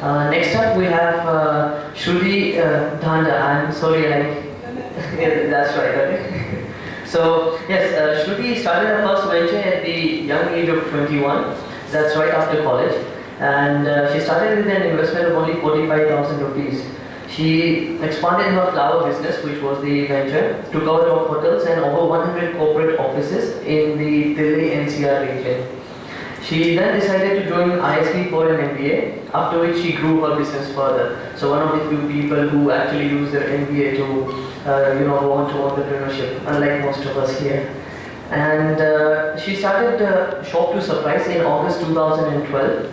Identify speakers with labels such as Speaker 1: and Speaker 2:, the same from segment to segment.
Speaker 1: Next up we have Shruti Dhanda. I'm sorry, yeah, that's right. Okay. So yes, Shruti started her first venture at the young age of 21. That's right after college, and she started with an investment of only 45,000 rupees. She expanded her flower business, which was the venture, to cover top hotels and over 100 corporate offices in the Delhi NCR region. She then decided to join ISB for an MBA, after which she grew her business further. So one of the few people who actually use their MBA to, go on to entrepreneurship, unlike most of us here. And she started Shop to Surprise in August 2012,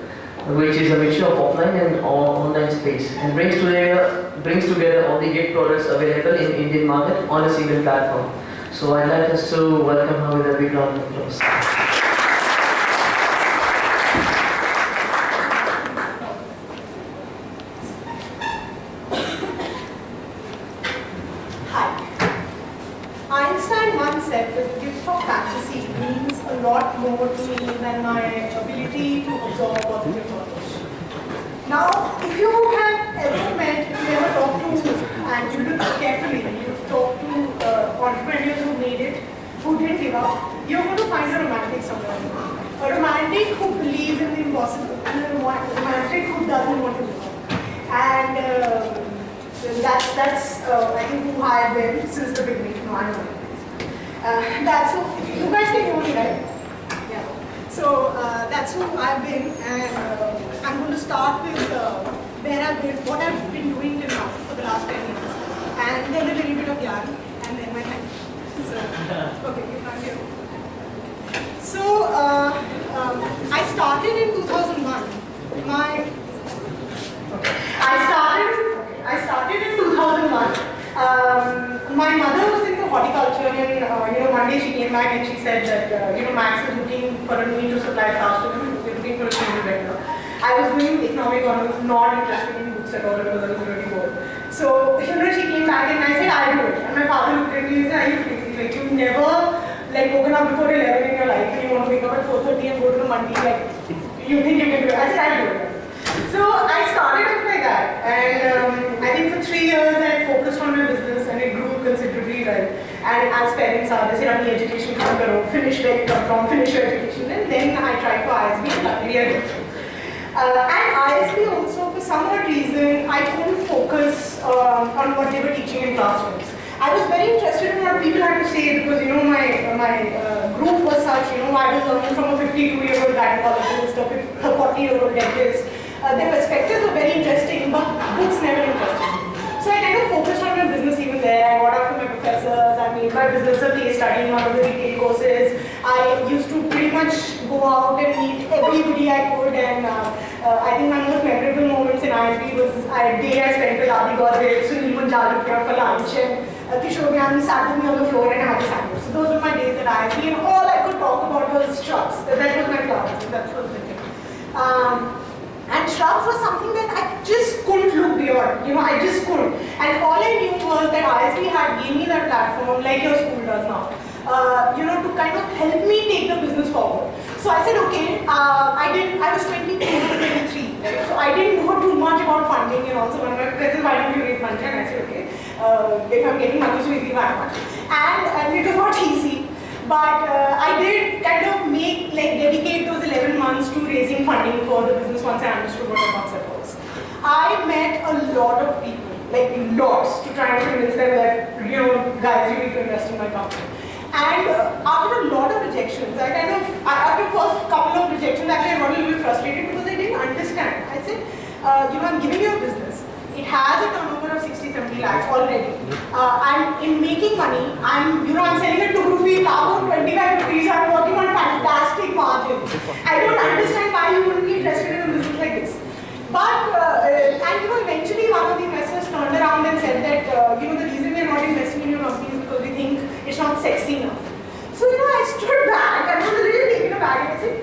Speaker 1: which is a mixture of offline and online space, and brings together all the gift products available in Indian market on a single platform. So I'd like us to welcome her with a big round of applause.
Speaker 2: Einstein once said that the gift of fantasy means a lot more to me than my ability to absorb positive knowledge. Now, if you have ever met, if you ever talked to, and you look carefully, you've talked to entrepreneurs who made it, who didn't give up, you're going to find a romantic somewhere. A romantic who believes in the impossible, and a romantic who doesn't want to give up. And that's I think who I've been since the beginning. No, I know. That's who, if you guys can hear me, right? Yeah. So that's who I've been, and I'm going to start with where I've been, what I've been doing till now for the last 10 years, and then a little bit of yarn, and then my time. So, okay, you can't hear me. So I started in 2001. I started in 2001. My mother was into horticulture, and one day she came back and she said that Max is looking for a need to supply faster, they're looking for a senior vendor. I was doing economic honors, not interested in books at all because I was really bored. So she came back and I said I'll do it. And my father looked at me and said, are you crazy? Like you've never woken up before 11 in your life and you want to wake up at 4:30 and go to the mandi, you think you can do it. I said I'll do it. So I started off like that, and I think for 3 years I focused on my business and it grew considerably well. And as parents are, they say, "Rani education come karo, finish where you come from, finish your education." And then I tried for ISB, and luckily I did. And ISB also, for some odd reason, I couldn't focus on what they were teaching in classrooms. I was very interested in what people had to say because my group was such. I was learning from a 52-year-old gynecologist, a 40-year-old dentist. Their perspectives were very interesting, but books never interested me. So I kind of focused on my business even there. I got out to my professors, I made my business a case study in one of the retail courses. I used to pretty much go out and meet everybody I could, and I think my most memorable moments in ISB was a day I spent with Adi Gaurav, Sunil Manjalukya for lunch, and Kishore Gyani sat with me on the floor and I had a sandwich. So those were my days at ISB, and all I could talk about was shrubs. That was my flowers, that was the thing. And shrubs was something that I just couldn't look beyond. I just couldn't. And all I knew was that ISB had given me that platform, like your school does now, to kind of help me take the business forward. So I said, okay, I was 22, 23, right? So I didn't know too much about funding, So when my professor why don't you raise money? And I said, okay, if I'm getting money, so easy, why not? And it was not easy. But I did kind of dedicate those 11 months to raising funding for the business once I understood what a concept was. I met a lot of people, lots, to try and convince them that, guys, you need to invest in my company. And after a lot of rejections, after the first couple of rejections, actually I got a little bit frustrated because I didn't understand. I said, I'm giving you a business. It has a turnover of 60-70 lakhs already. And in making money, I'm selling it to rupees, 25 rupees, I'm working on fantastic margins. I don't understand why you wouldn't be interested in a business like this. But, eventually one of the investors turned around and said that, the reason we're not investing in your company is because we think it's not sexy enough. So, I stood back, I was a little taken aback, and I said,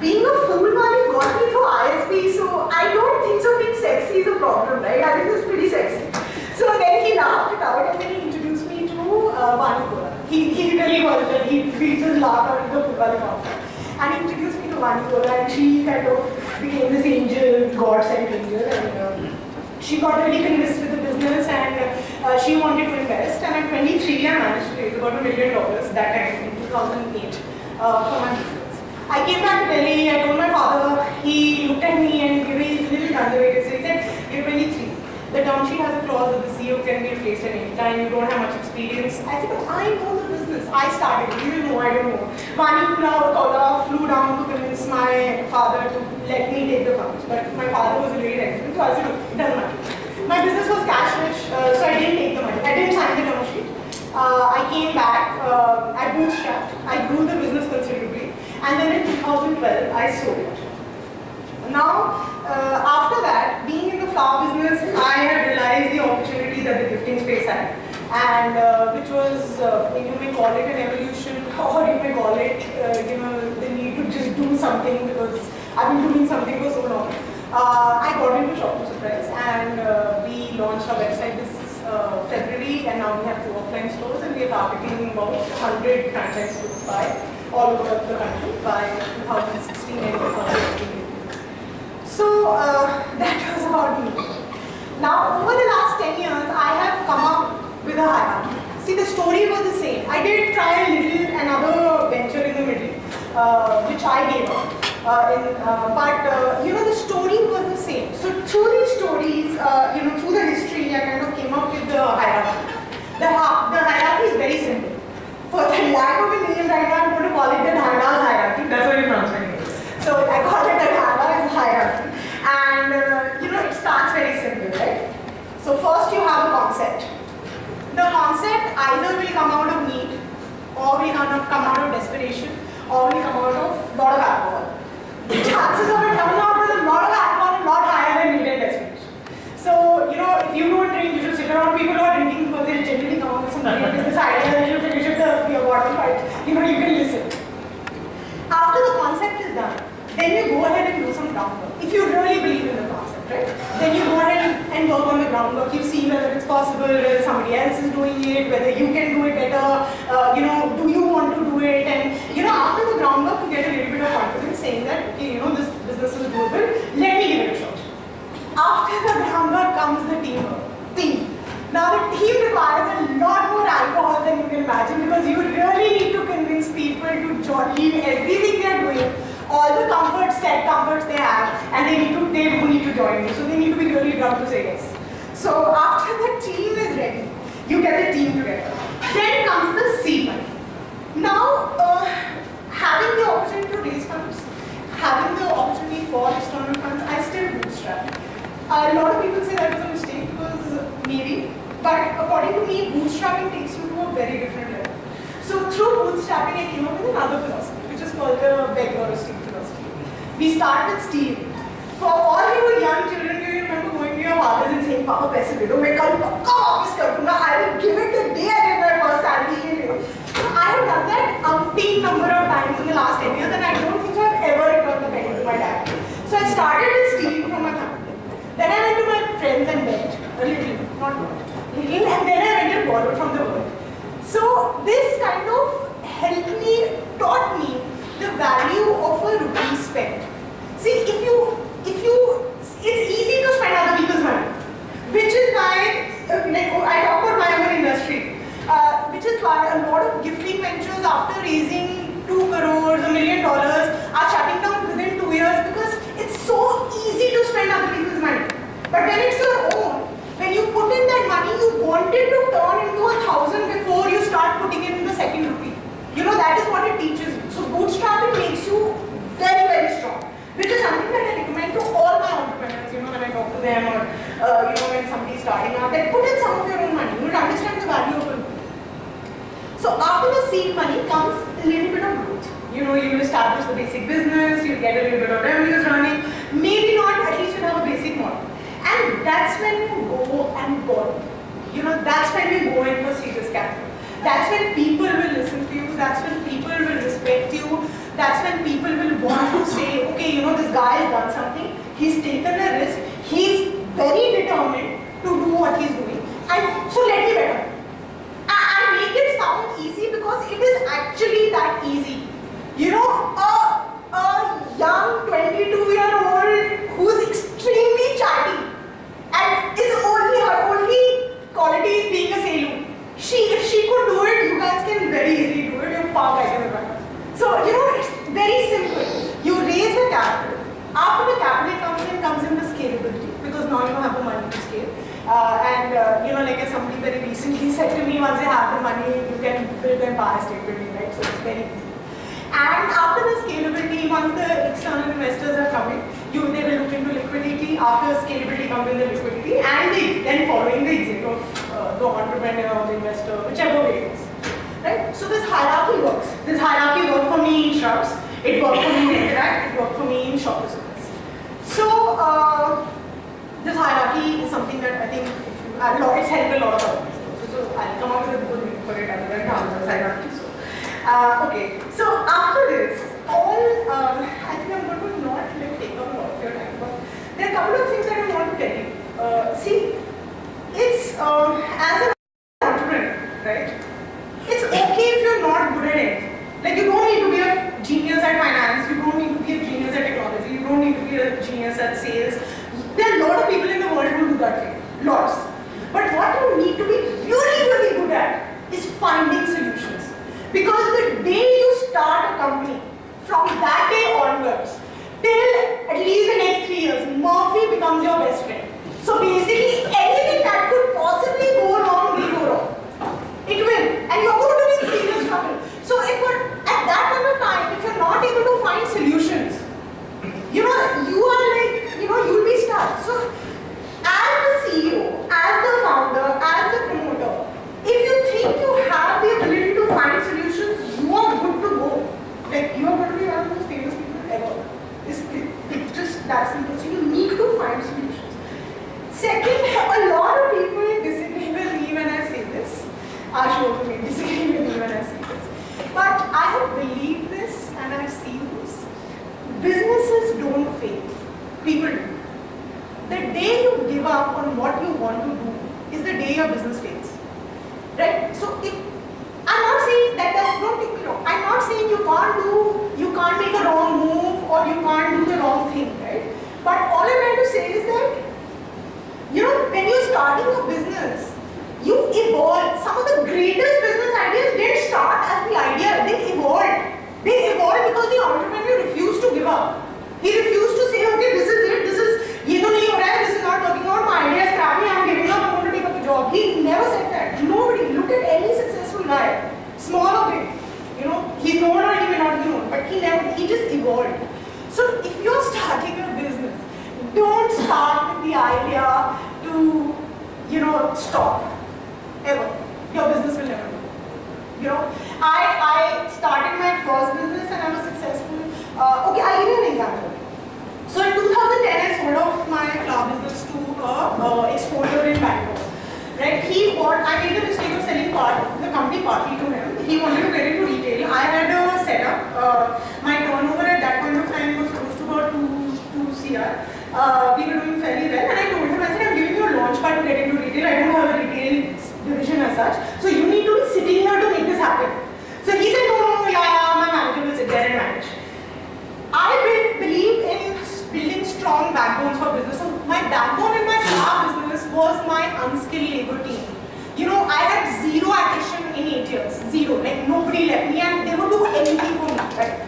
Speaker 2: being a fool money got me through ISB, so I don't think so being sexy is a problem, right? I think it's pretty sexy. So then he laughed it out, and then he introduced me to Vanikora. He really was that he just laughed out at the football concept. And he introduced me to Vanikora, and she kind of became this angel, God-sent angel, and She got really convinced with the business and she wanted to invest. And at 23, I managed to raise about $1 million that time in 2008 for my business. I came back to Delhi, I told my father, he looked at me and he's a little conservative, so he said, you're 23. The term sheet has a clause that the CEO can be replaced at any time, you don't have much experience. I said, but I know the business, I started, you will know, I don't know. Manipula flew down to convince my father to let me take the funds, but my father was really hesitant, so I said, look, it doesn't matter. My business was cash rich, so I didn't take the money, I didn't sign the term sheet. I came back, I bootstrapped, I grew the business considerably, and then in 2012, I sold it. Now, after that, being in the flower business, I had realized the opportunity that the gifting space had, and which was, you may call it an evolution, or you may call it, the need to just do something because I've been doing something for so long. I got into Shop to Surprise, and we launched our website this February, and now we have 2 offline stores, and we are targeting about 100 franchise stores by all over the country by 2016 and 2017. So that was about me. Now, over the last 10 years, I have come up with a hierarchy. See, the story was the same. I did try another venture in the middle, which I gave up. But the story was the same. So through these stories, through the history, I kind of came up with the hierarchy. The hierarchy is very simple. For the lack of a name right now, I'm going to call it the Dhanda's hierarchy. That's what you're transferring it. So I call it the Dhanda's hierarchy. And it starts very simple, right? So first you have a concept. The concept either will come out of need, or will come out of desperation, or will come out of a lot of alcohol. The chances of it coming out with a lot of alcohol are a lot higher than need and desperation. So, if you don't drink, you should sit around people who are drinking because they'll generally come up with some great business idea and you should be a water fight. You can listen. After the concept is done, then you go ahead and do some groundwork. If you really believe in the concept, right? Then you go ahead and work on the groundwork. You see whether it's possible, whether somebody else is doing it, whether you can do it better, do you want to do it? And, after the groundwork, you get a little bit of confidence saying that, okay, this business is doable, let me give it a shot. After the groundwork comes the team. Now, the team requires a lot more alcohol than you can imagine because you really need to convince people to leave everything they're doing, all the set comforts they have, and they do need to join you. So they need to be really drunk to say yes. So after the team is ready, you get the team together. Then comes the seed money. Now, having the opportunity to raise funds, having the opportunity for external funds, I still bootstrap. A lot of people say that was a mistake because maybe, but according to me, bootstrapping takes you to a very different level. So through bootstrapping, I came up with another philosophy, which is called the beg or steal philosophy. We start with steal. For all you young children, do you remember going to your fathers and saying, Papa, paise de do, main kal pakka wapas kar dunga, I will give it the day I get my first salary. So I have done that umpteen number of times in the last 10 years, and I don't think so I've ever returned the penny to my dad. So I started with stealing from my family. Then I went to my friends and begged a little, not much, little, and then I went and borrowed from the world. So this kind of taught me the value of a rupee spent. See, it's easy to spend other people's money, which is why, I talk about my own industry, which is why a lot of gifting ventures after raising 2 crores, $1 million are shutting down within 2 years because it's so easy to spend other people's money. But when it's your own, when you put in that money, you want it to turn into 1,000 before you start putting in the second rupee. That is what it teaches you. So bootstrapping makes you very, very strong, which is something that I recommend to all my entrepreneurs, when I talk to them or, when somebody's starting out, that put in some of your own money. You will understand the value of it. So after the seed money comes a little bit of growth. You will establish the basic business, you'll get a little bit of revenues running, maybe not, at least you'll have a basic model. And that's when you go and borrow. That's when you go in for serious capital. That's when people will listen to you, that's when people will respect you, that's when people will want to say, okay, this guy has done something, he's taken a risk, he's very determined to do what he's doing, and so let me better. I make it sound easy because it is actually that easy. A young 22-year-old who's extremely chatty and is very recently said to me, once you have the money, you can build the Empire State Building, right? So it's very easy. And after the scalability, once the external investors are coming, they will look into liquidity. After scalability comes in the liquidity, and then following the exit of the entrepreneur or the investor, whichever way it is. Right? So this hierarchy works. This hierarchy worked for me in Shrubs. It worked for me in Interact. It worked for me in Shop Business. So this hierarchy is something that I think it's helped a lot of other people. So I'll come up with a good name for it other than hierarchy. So okay. So after this, I think I'm going to not take up a lot of your time, but there are a couple of things that I want to tell you. See, it's as an entrepreneur, right? It's okay if you're not good at it. Like, you don't need to be a genius at finance, you don't need to be a genius at technology, you don't need to be a genius at sales. There are a lot of people in the world who do that thing. Lots. But what you need to be really good at is finding solutions. Because the day you start a company, from that day onwards, till at least the next 3 years, Murphy becomes your best friend. So basically, anything that could possibly go wrong will go wrong. It will, and you're going to be in serious trouble. So if at that point of time, if you're not able to find solutions, you are like, you'll be stuck. So as the CEO, as the founder, as the promoter, if you think you have the ability to find solutions, you are good to go. Like, you are going to be one of the most famous people ever. It's just that simple. So you need to find solutions. Second, a lot of people disagree with me when I say this. Ashok may disagree with me when I say this. But I have believed this and I've seen this. Businesses don't fail. People do. The day you give up on what you want to do is the day your business fails. Right? So if I'm not saying don't take me wrong. I'm not saying you can't make a wrong move or you can't do the wrong thing, right? But all I'm trying to say is that, when you're starting a business, you evolve. Some of the greatest business ideas didn't start as the idea, they evolved. They evolved because the entrepreneur refused to give up. He refused to say, okay, this is it, this is not working out, my idea is crappy, I'm giving up, I'm going to take up the job. He never said that. Nobody. Look at any successful guy, small or big. He's known or he may not be known, but he just evolved. So if you're starting a business, don't start with the idea to, stop. Ever. Your business will never do. I started my first business and I was successful. Okay, I'll give you an example. So in 2010, I sold off my flower business to an exporter in Bangalore. Right? I made the mistake of selling the company partly to him. He wanted to get into retail. I had a setup. My turnover at that point of time was close to about 2 CR. We were doing fairly well, and I told him, I said, I'm giving you a launch pad to get into retail. I don't have a retail division as such. So you need to be sitting here to make this happen. So he said, no, my manager will sit there and manage. I believe in building strong backbones for business. So my backbone in my flower business was my unskilled labor team. I had zero attrition in 8 years. Zero. Like, nobody left me and they would do anything for me, right?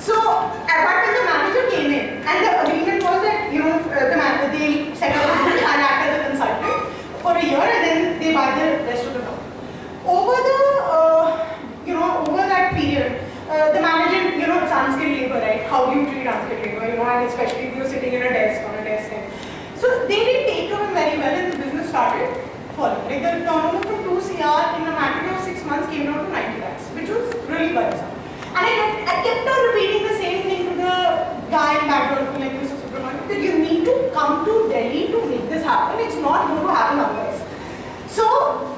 Speaker 2: So, but when the manager came in, and the agreement was that, they set up a business and act as a consultant for a year and then they buy the rest of the company. Over that period, the manager, it's unskilled labor, right? How do you treat unskilled labor, and especially if you're sitting in a desk on a desk. So they didn't take to him very well and the business started falling. Like, the turnover from 2 CR in a matter of 6 months came down to 90 lakhs, which was really worrisome. And I kept on repeating the same thing to the guy in Bangalore, like Mr. Subramanian, that you need to come to Delhi to make this happen. It's not going to happen otherwise. So,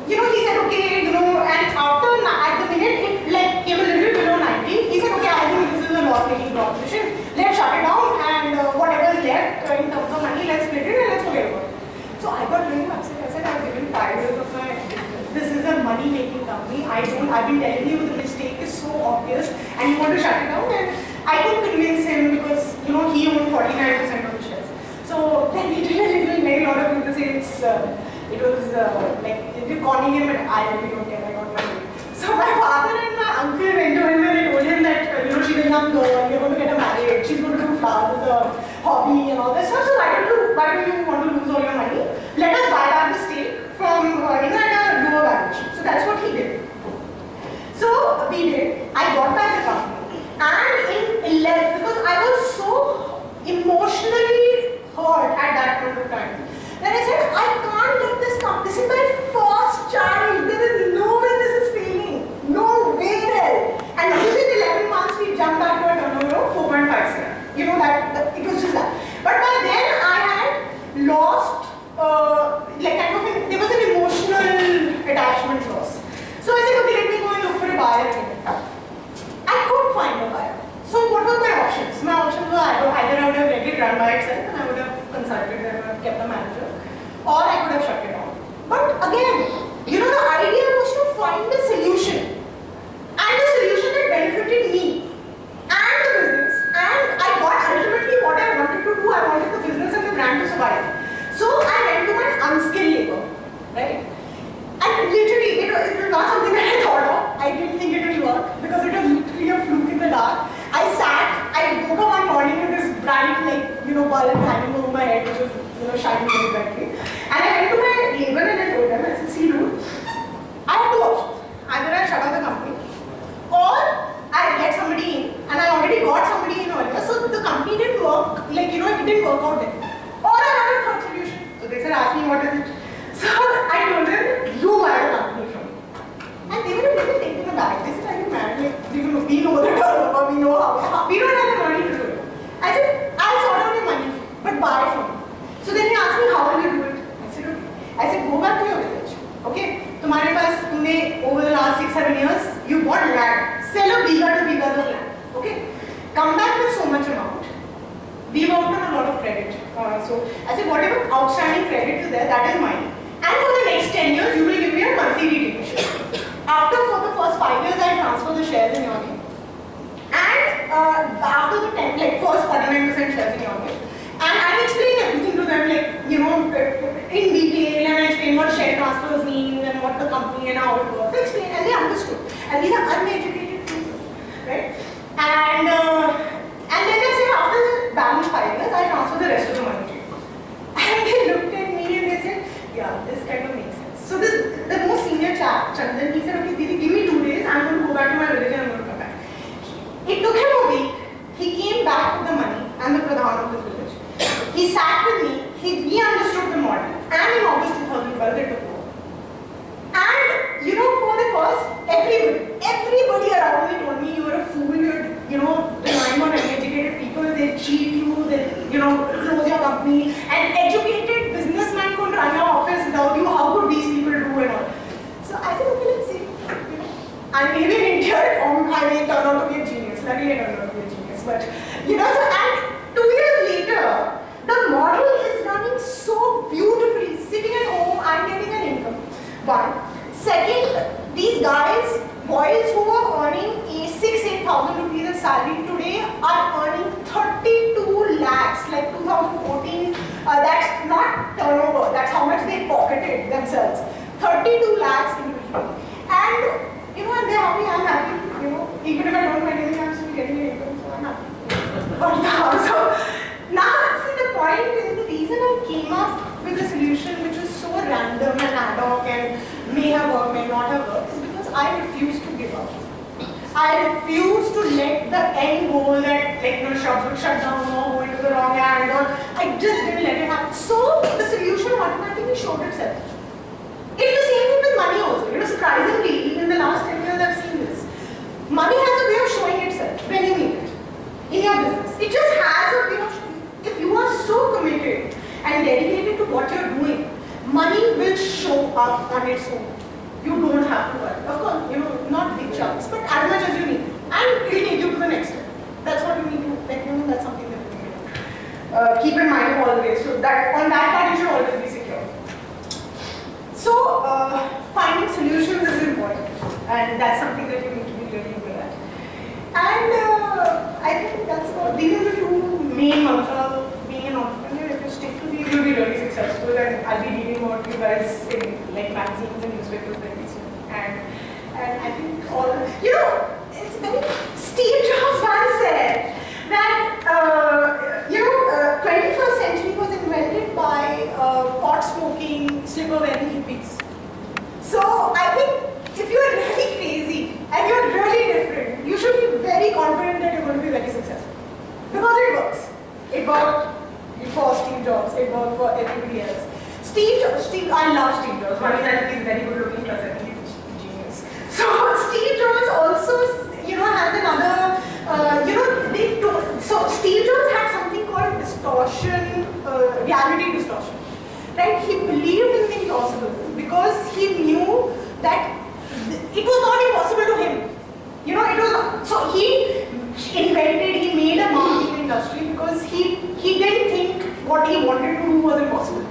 Speaker 2: he said, okay, and after, at the minute, it came a little below 90. He said, okay, I think this is a loss-making proposition. Let's shut it down and whatever is left in terms of money, let's split it and let's forget about it. So I got really upset. I said, I've given 5 years of my business. This is a money-making company. I've been telling you the mistake is so obvious and you want to shut it down. And I could convince him because, he owned 49% of the shares. So then he did a lot of people say it was like, you're calling him, and I really don't care, I got money. So my father and my uncle went to him and they told him that, she's a young girl, you're going to get her married, she's going to do flowers as a hobby and all that stuff. So why do you want to lose all your money? Let us buy back the stake from, at a didn't get it rightly. And I went to my label and I told them, I said, see, dude, I have two options. Either I shut down the company or I get somebody in, and I already got somebody in earlier, so the company didn't work, like, it didn't work out then. Or I have a third solution. So they said, ask me what is it. So I told them, you buy the company from me. And they were a little taken aback. They said, are you mad? Like, we know the turnover, we know how, we don't have the money to do it. I said, I'll sort out your money, but buy it from me. So then he asked me, how will you do it? I said, okay. I said, go back to your village. Okay? तुम्हारे पास तुमने over the last 6-7 years, you bought land. Sell a bigger to bigger of land. Okay? Come back with so much amount. We worked on a lot of credit. So I said, whatever outstanding credit is there, that is mine. And for the next 10 years, you will give me a monthly retention. After for the first 5 years, I transfer the shares in your name. And after the 10, like first 49% shares in your name. And I explain everything to them, like, in detail, and I explain what share transfers mean and what the company and how it works. I explain, and they understood. And these are uneducated people, right? And then I said, after the balance 5 years, I transfer the rest of the money to you. And they looked at me and they said, yeah, this kind of makes sense. So the most senior chap, Chandan, he said, okay, Didi, give me 2 days, I'm going to go back to my village and I'm going to come back. It took him a week. He came back with the money and the pradhan of his village. He sat with me, he understood the model, and in August 2012 they took over. And for the first, everybody around me told me, you're a fool, you're relying on uneducated people, they cheat you, they close your company, and educated businessmen couldn't run your office without you, how could these people do and all. So I said, okay, let's see. I may be an idiot, or I may turn out to be a genius. Luckily I turned out to be a genius, but and 2 years later, the model is running so beautifully. Sitting at home, I'm getting an income. One. Second, these guys, boys who are earning 6,000-8,000 rupees of salary today are earning 32 lakhs, like 2014. That's not turnover, that's how much they pocketed themselves. 32 lakhs individually. And and they're happy, I'm happy. Even if I don't find anything, I'm still getting an income, so I'm happy. So now, see, the point is, the reason I came up with a solution which is so random and ad hoc and may have worked, may not have worked, is because I refuse to give up. I refuse to let the end goal that, shut down or go into the wrong hand, or I just didn't let it happen. So, the solution automatically showed itself. It's the same thing with money also. Surprisingly, in the last 10 years I've seen this. Money has a way of showing itself when you need it in your business. It just has a way of showing. If you are so committed and dedicated to what you're doing, money will show up on its own. You don't have to worry. Of course, not big chunks, but as much as you need. And it will take you to the next step. That's what you need to, that's something that you need to keep in mind always. So that on that part, you should always be secure. So, finding solutions is important, and that's something that you need to be really good at. And I think these are the two main mantras of being an entrepreneur. If you stick to these, you'll be really successful, and I'll be reading about you guys in magazines and newspapers very soon. And I think it's very, Steve Jobs once said that 21st century was invented by pot-smoking, slipper-wearing hippies. So I think if you're really crazy and you're really different, you should be very confident that you're going to be very successful. Because it works. It worked for Steve Jobs, it worked for everybody else. I love Steve Jobs. I think he's very good looking, plus I think he's a genius. So Steve Jobs also, has another, so Steve Jobs had something called distortion, reality distortion. Right? He believed in the impossible because he knew that it was not impossible to him. So he made a mark in the industry because he didn't think what he wanted to do was impossible.